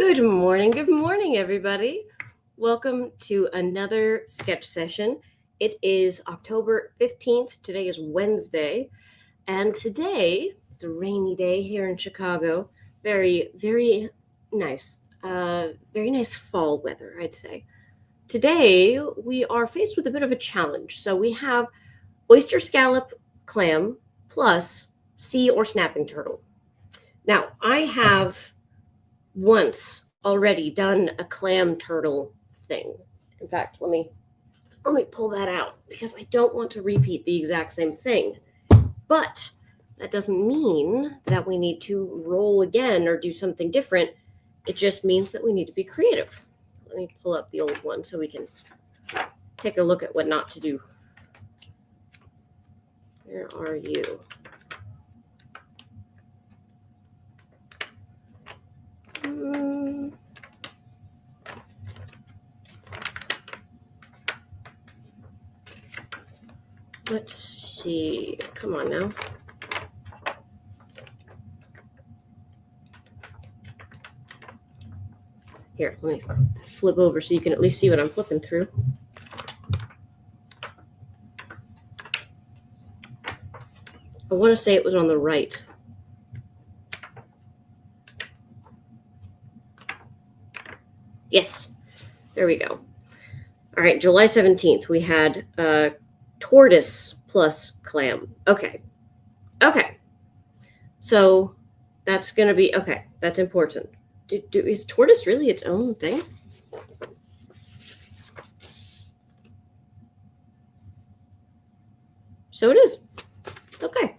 Good morning, everybody. Welcome to another sketch session. It is October 15th. Today is Wednesday. And today, it's a rainy day here in Chicago. Very nice. Very nice fall weather, I'd say. Today, we are faced with a bit of a challenge. So we have oyster, scallop, clam, plus sea or snapping turtle. Now, I have once already done a clam turtle thing. In fact, let me pull that out because I don't want to repeat the exact same thing. But that doesn't mean that we need to roll again or do something different. It just means that we need to be creative. Let me pull up the old one so we can take a look at what not to do. Where are you? Let's see. Come on now. Here, let me flip over so you can at least see what I'm flipping through. I want to say it was on the right. Yes, there we go. All right, July 17th, we had tortoise plus clam. Okay. So that's going to be, okay, that's important. Is tortoise really its own thing? So it is. Okay.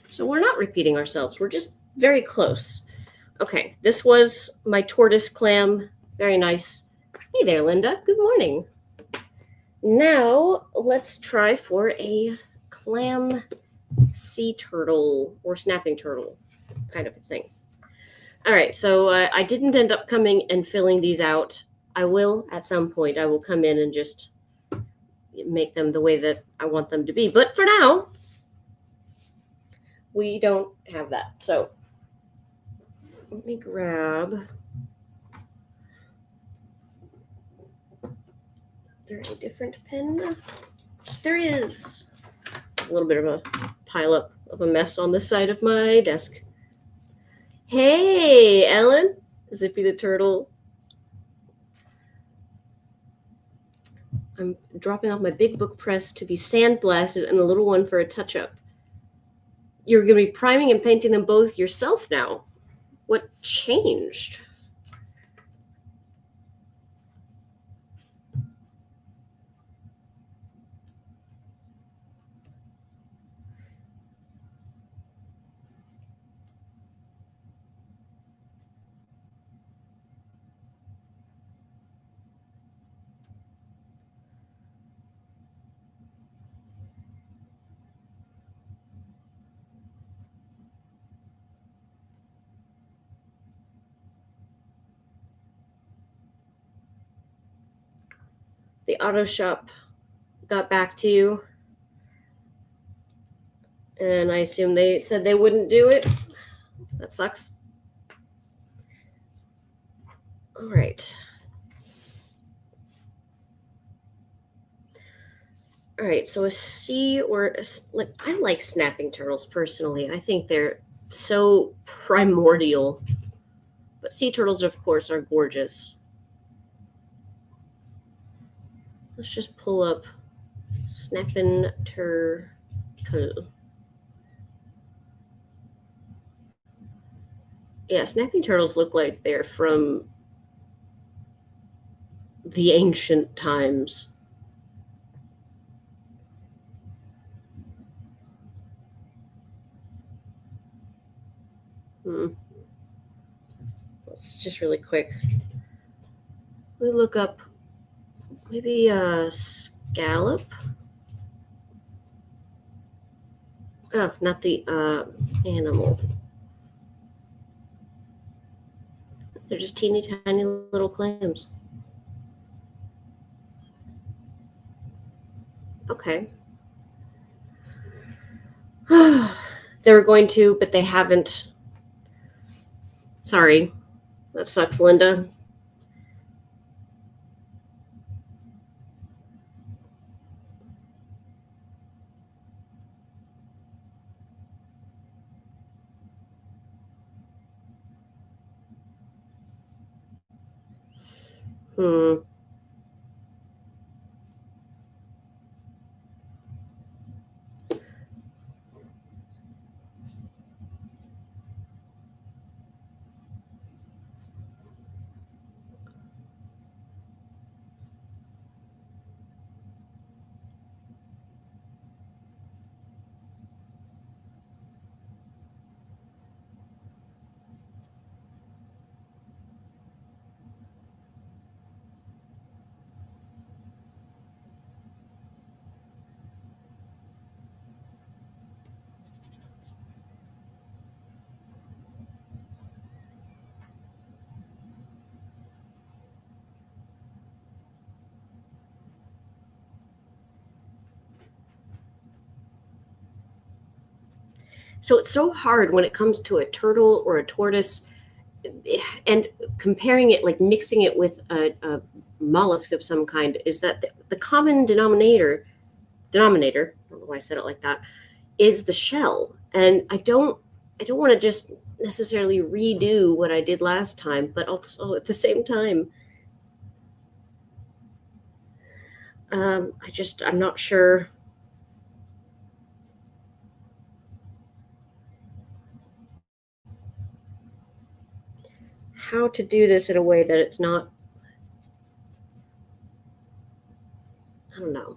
So we're not repeating ourselves. We're just very close. Okay, this was my tortoise clam. Very nice. Hey there, Linda. Good morning. Now let's try for a clam sea turtle or snapping turtle kind of a thing. All right, so I didn't end up coming and filling these out. I will at some point. I will come in and just make them the way that I want them to be. But for now, we don't have that. So let me grab. Is there a different pen? There is. A little bit of a pileup of a mess on this side of my desk. Hey, Ellen, Zippy the turtle. I'm dropping off my big book press to be sandblasted and the little one for a touch-up. You're going to be priming and painting them both yourself now. What changed? The auto shop got back to you, and I assume they said they wouldn't do it. That sucks. All right. All right, so a sea or I like snapping turtles personally. I think they're so primordial. But sea turtles, of course, are gorgeous. Let's just pull up snapping turtle. Yeah, snapping turtles look like they're from the ancient times. Let's just really quick. We look up maybe a scallop. Oh, not the animal. They're just teeny tiny little clams. Okay. They were going to, but they haven't. Sorry. That sucks, Linda. Hmm. So it's so hard when it comes to a turtle or a tortoise and comparing it, like mixing it with a mollusk of some kind, is that the common denominator, I don't know why I said it like that, is the shell. And I don't want to just necessarily redo what I did last time, but also at the same time, I'm not sure how to do this in a way that it's not, I don't know.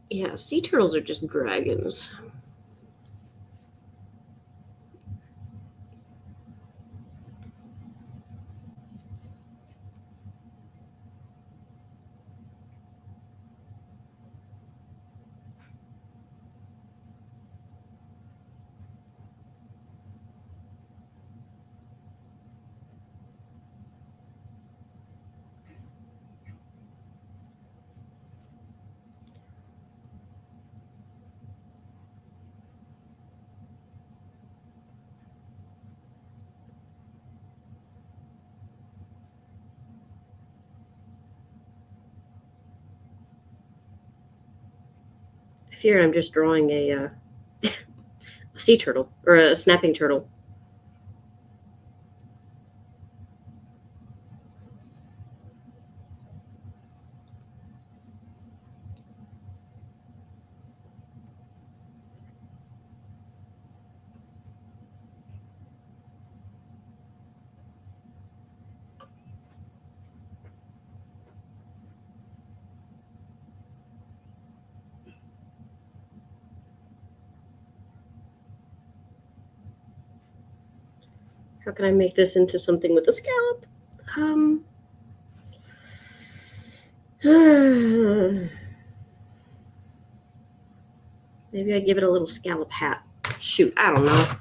Yeah, sea turtles are just dragons. I fear I'm just drawing a sea turtle or a snapping turtle. How can I make this into something with a scallop? Um, maybe I give it a little scallop hat. Shoot, I don't know.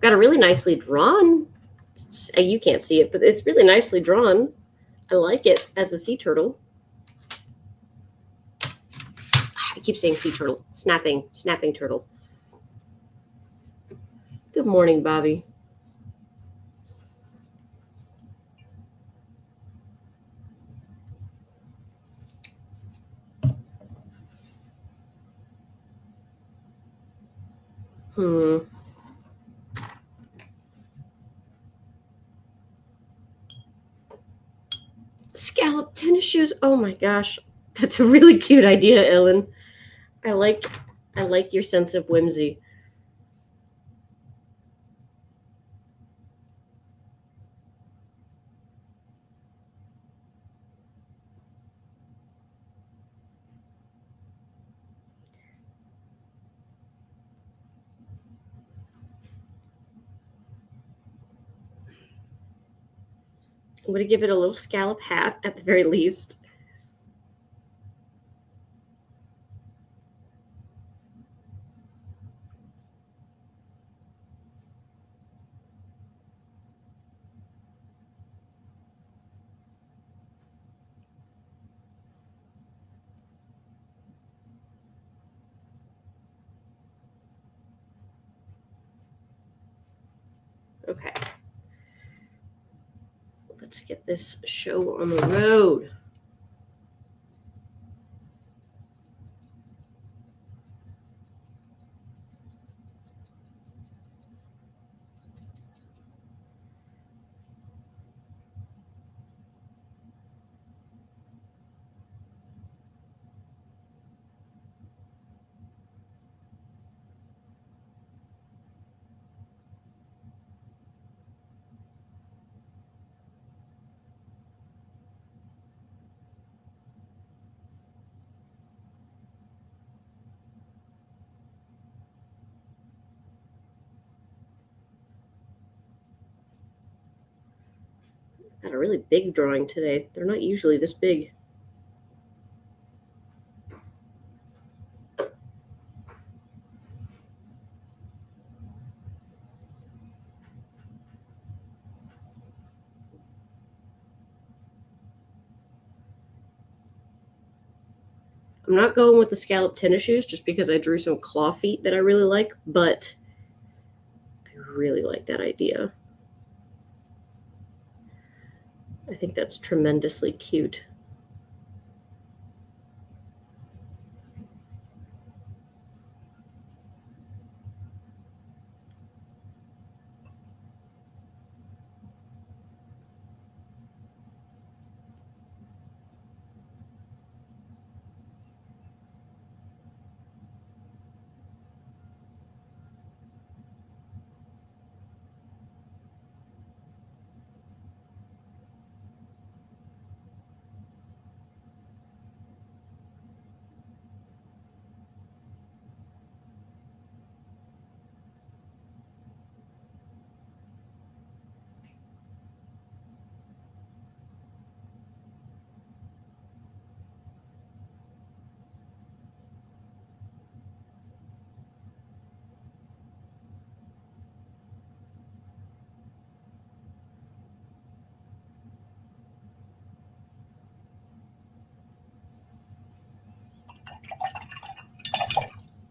Got a really nicely drawn. You can't see it, but it's really nicely drawn. I like it as a sea turtle. I keep saying sea turtle. Snapping turtle. Good morning, Bobby. Hmm. Scallop tennis shoes. Oh my gosh, that's a really cute idea, Ellen. I like I like your sense of whimsy. I'm going to give it a little scallop hat at the very least. Okay. Let's get this show on the road. Got a really big drawing today. They're not usually this big. I'm not going with the scallop tennis shoes just because I drew some claw feet that I really like, but I really like that idea. I think that's tremendously cute.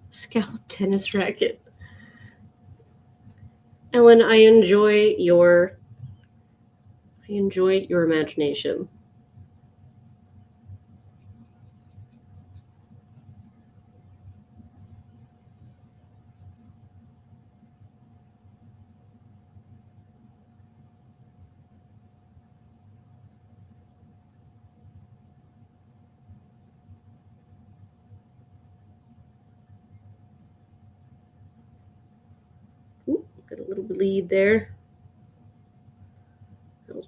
Scallop tennis racket. Ellen, I enjoy your imagination. Ooh, got a little bleed there. That was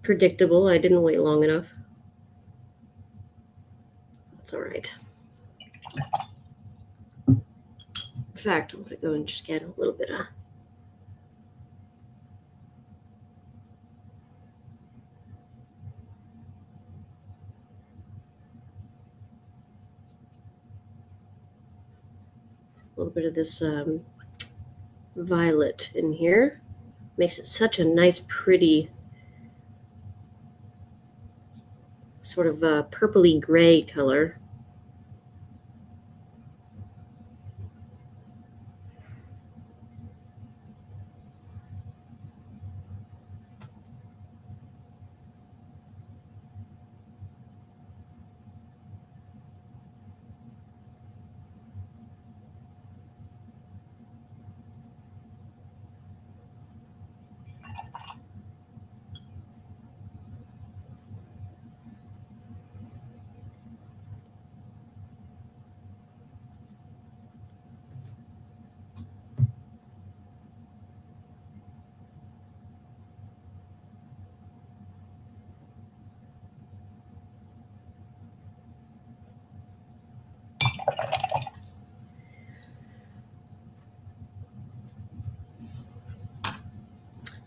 predictable. I didn't wait long enough. That's all right. In fact, I'm going to go and just get a little bit of this violet in here. Makes it such a nice, pretty sort of purpley gray color.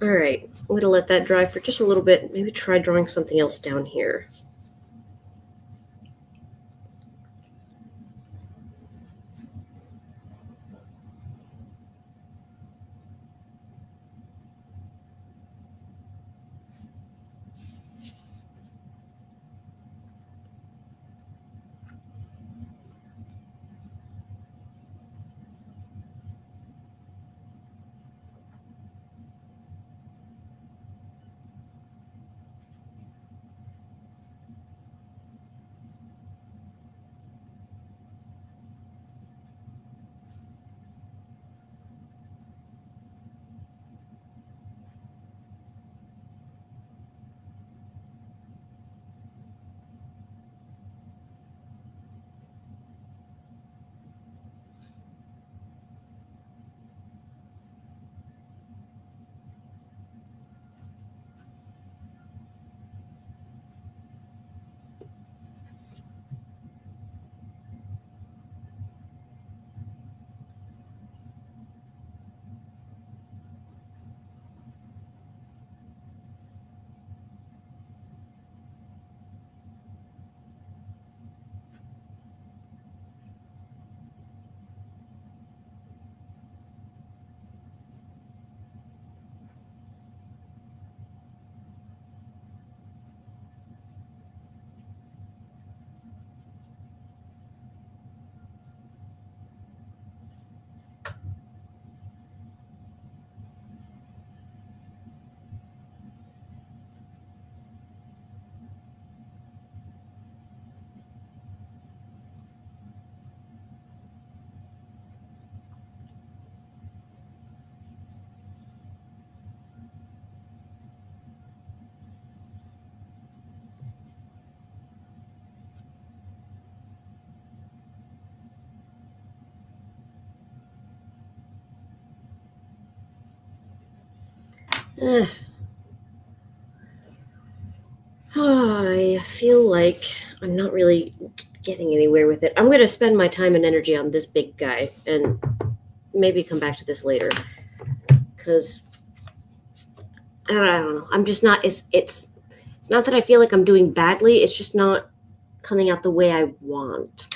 All right, I'm going to let that dry for just a little bit. Maybe try drawing something else down here. Eh, I feel like I'm not really getting anywhere with it. I'm going to spend my time and energy on this big guy and maybe come back to this later. Because I don't know. I'm just not. It's not that I feel like I'm doing badly. It's just not coming out the way I want.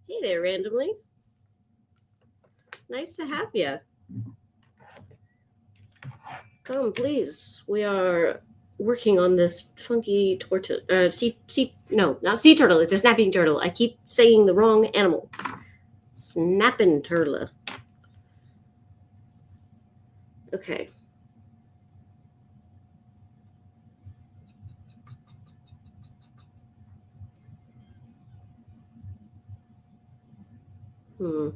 Hey there, randomly. Nice to have you. Come, please. We are working on this funky tortoise. Not sea turtle. It's a snapping turtle. I keep saying the wrong animal. Snapping turtle. Okay. Hmm.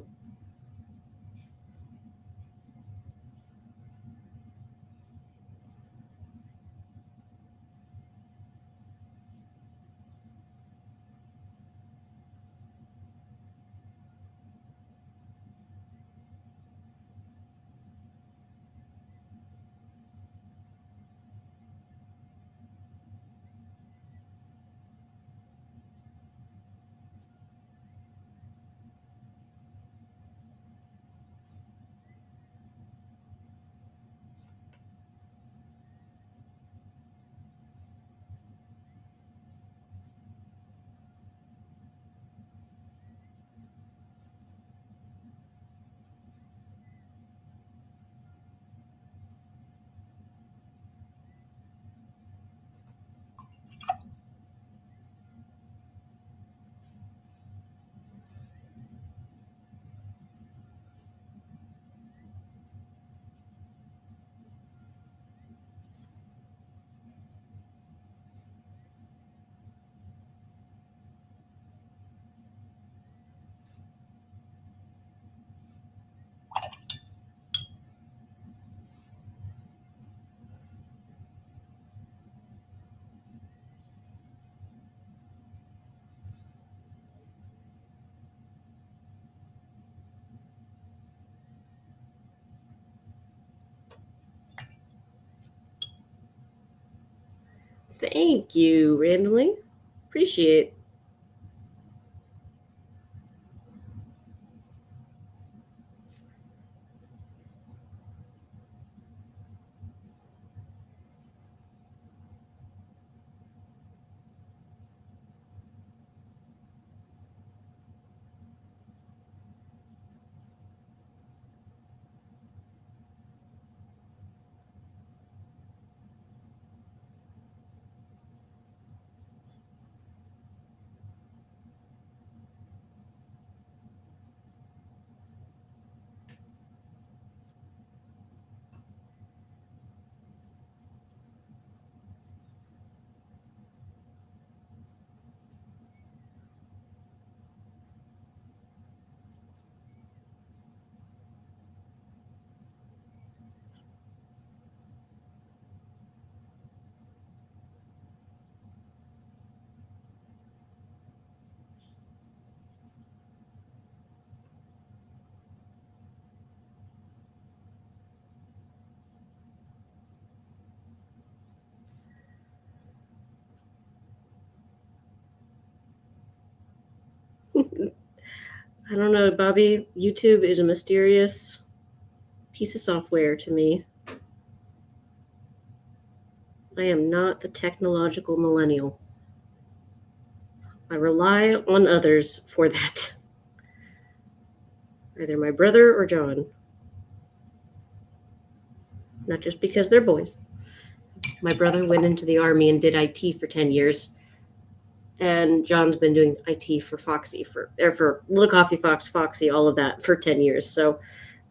Thank you, randomly. Appreciate. I don't know, Bobby. YouTube is a mysterious piece of software to me. I am not the technological millennial. I rely on others for that. Either my brother or John. Not just because they're boys. My brother went into the Army and did IT for 10 years. And John's been doing IT for Foxy, for Little Coffee Fox, Foxy, all of that for 10 years. So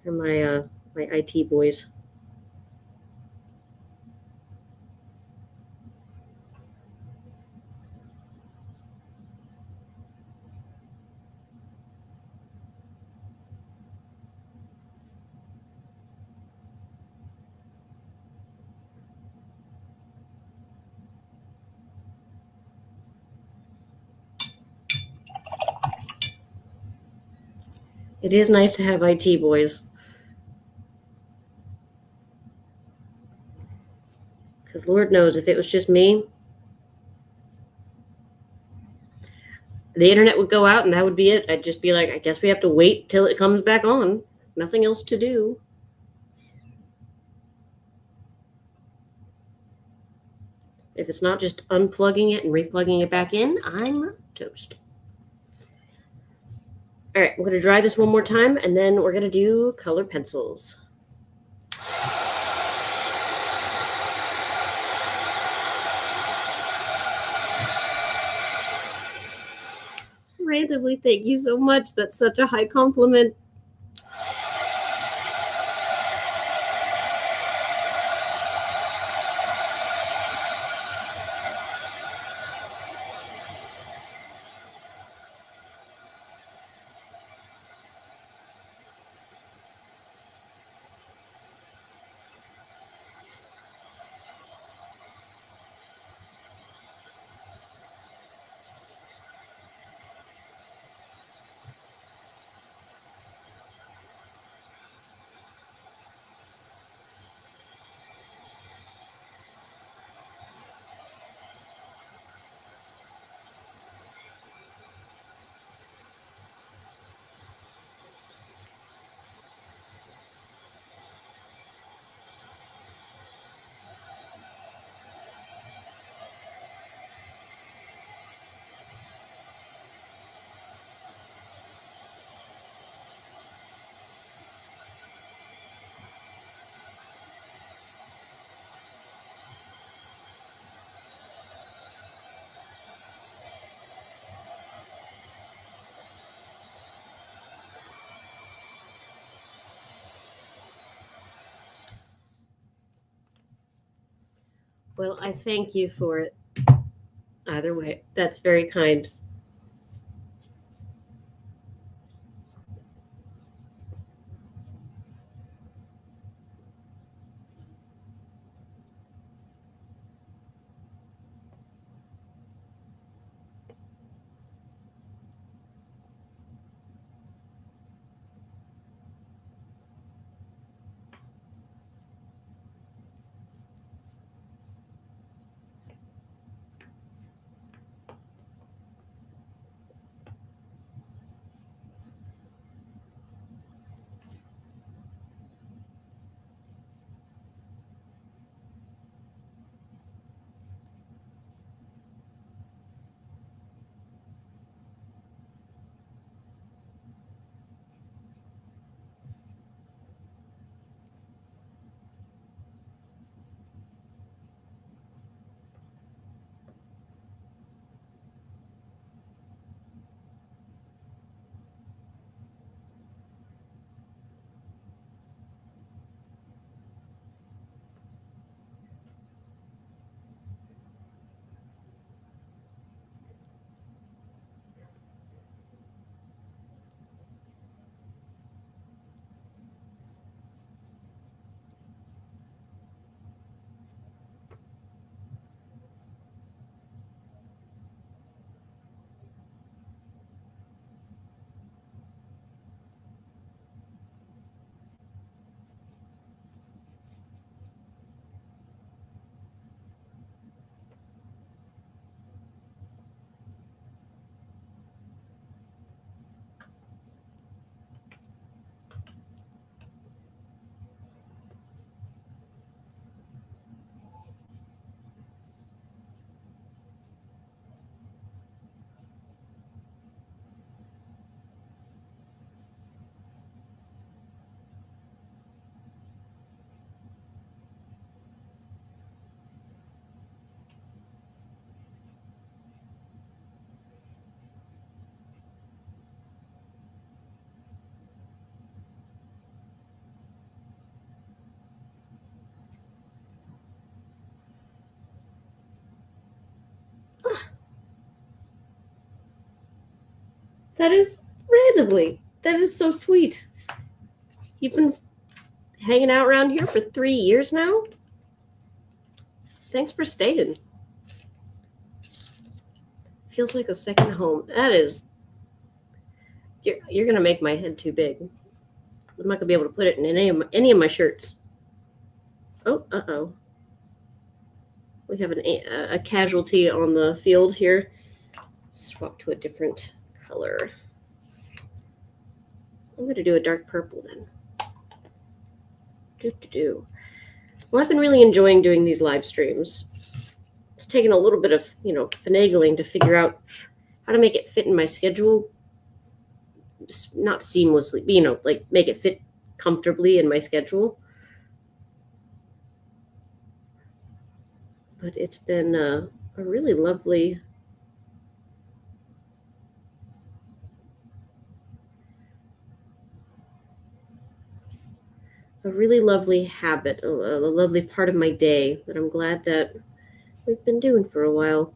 they're my IT boys. It is nice to have IT boys. Because Lord knows, if it was just me, the internet would go out and that would be it. I'd just be like, I guess we have to wait till it comes back on. Nothing else to do. If it's not just unplugging it and replugging it back in, I'm toast. All right, we're going to dry this one more time, and then we're going to do color pencils. Randomly, thank you so much. That's such a high compliment. Well, I thank you for it. Either way, that's very kind. That is randomly. That is so sweet. You've been hanging out around here for 3 years now? Thanks for staying. Feels like a second home. That is. You're gonna make my head too big. I'm not gonna be able to put it in any of my shirts. Oh, uh-oh. We have a casualty on the field here. Swap to a different color. I'm going to do a dark purple then. Well, I've been really enjoying doing these live streams. It's taken a little bit of, finagling to figure out how to make it fit in my schedule. Just not seamlessly, like make it fit comfortably in my schedule. But it's been a really lovely habit, a lovely part of my day that I'm glad that we've been doing for a while.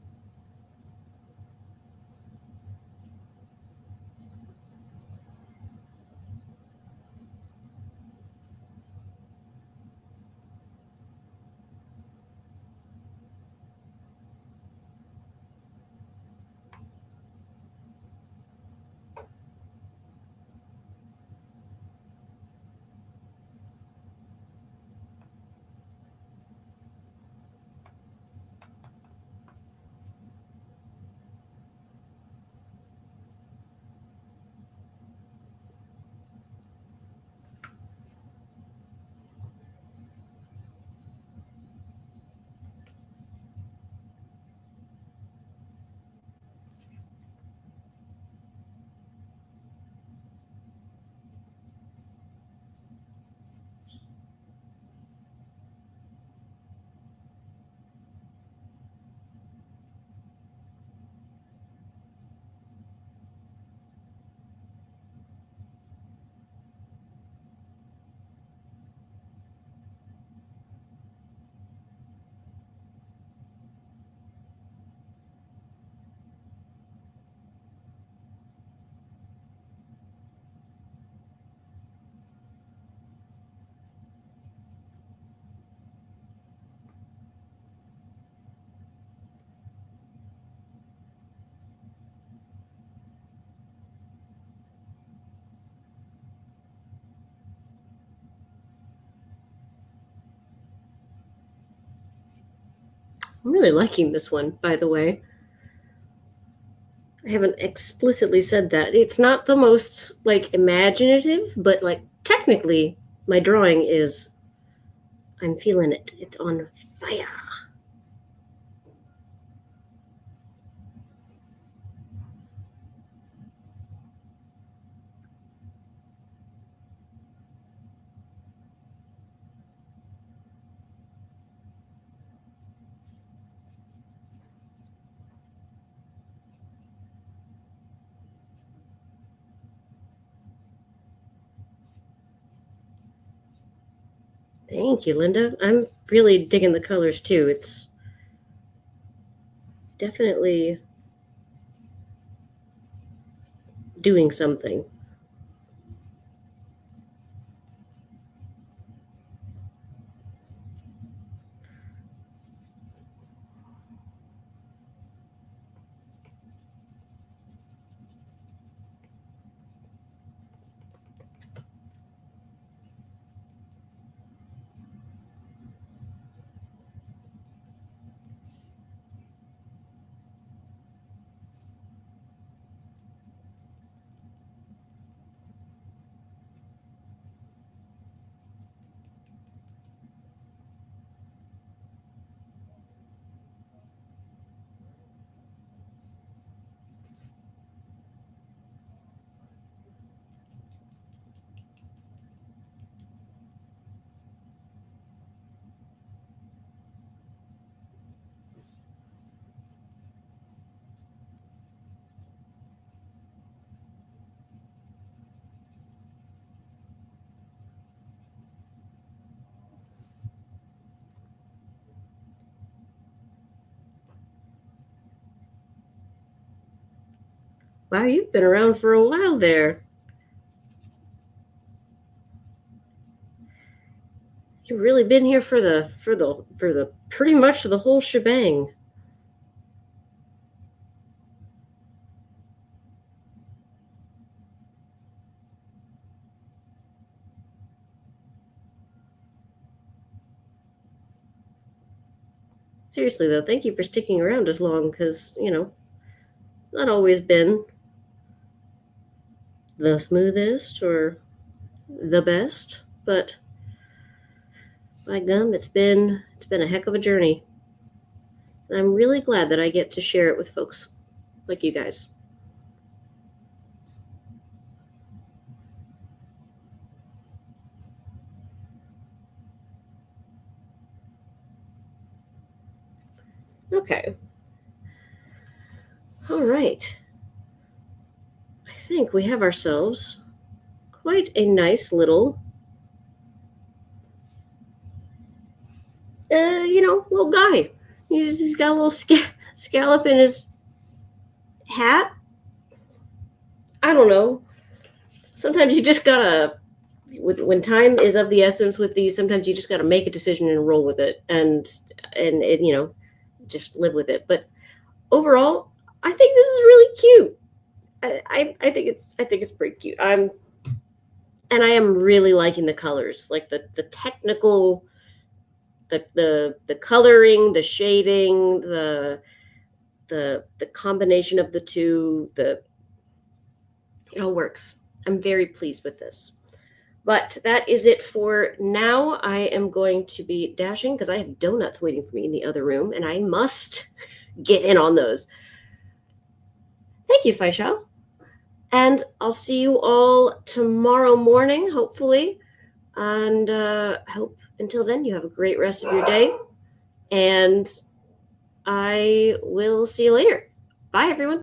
I'm really liking this one, by the way. I haven't explicitly said that. It's not the most imaginative, but technically my drawing is, I'm feeling it. It's on fire. Thank you, Linda. I'm really digging the colors too. It's definitely doing something. Wow, you've been around for a while there. You've really been here for the pretty much the whole shebang. Seriously though, thank you for sticking around as long because, not always been the smoothest or the best, but by gum, it's been a heck of a journey. And I'm really glad that I get to share it with folks like you guys. Okay. All right. I think we have ourselves quite a nice little little guy. He's got a little scallop in his hat. I don't know. Sometimes you just gotta, when time is of the essence with these, sometimes you just gotta make a decision and roll with it, and it, just live with it. But overall, I think this is really cute. I think it's pretty cute. And I am really liking the colors, like the technical, the coloring, the shading, the combination of the two, it all works. I'm very pleased with this. But that is it for now. I am going to be dashing because I have donuts waiting for me in the other room, and I must get in on those. Thank you, Faisal. And I'll see you all tomorrow morning, hopefully. And hope until then you have a great rest of your day. And I will see you later. Bye, everyone.